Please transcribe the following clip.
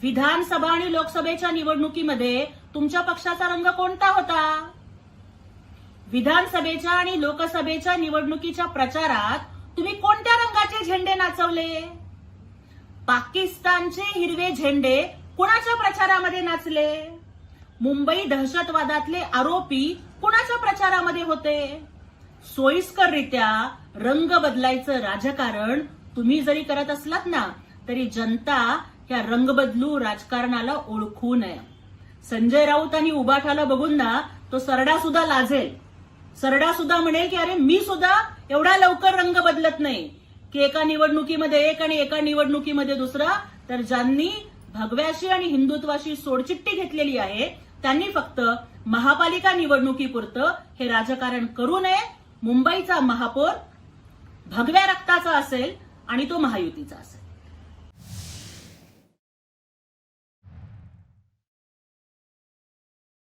विधानसभा आणि लोकसभेच्या निवडणुकीमध्ये तुमच्या पक्षाचा रंग कोणता होता? विधानसभेच्या आणि लोकसभेच्या निवडणुकीच्या प्रचारात तुम्ही कोणत्या रंगाचे झेंडे नाचवले? पाकिस्तानचे हिरवे झेंडे कुणाच्या प्रचारामध्ये नाचले? मुंबई दहशतवादातले आरोपी कुणाच्या प्रचारामध्ये होते? सोयीस्कररित्या रंग बदलायचं राजकारण तुम्ही जरी करत असलात ना, तरी जनता या रंग बदलू राजकारणाला ओळखू नये. संजय राऊत आणि उबाठाला बघून ना तो सरडा सुद्धा लाजेल. सरडा सुद्धा म्हणेल की अरे मी सुद्धा एवढा लवकर रंग बदलत नाही की एका निवडणुकीमध्ये एक आणि एका निवडणुकीमध्ये दुसरा. तर ज्यांनी भगव्याशी आणि हिंदुत्वाशी सोडचिठ्ठी घेतलेली आहे त्यांनी फक्त महापालिका निवडणुकीपुरतं हे राजकारण करू नये. मुंबईचा महापौर भगव्या रक्ताचा असेल आणि तो महायुतीचा असेल.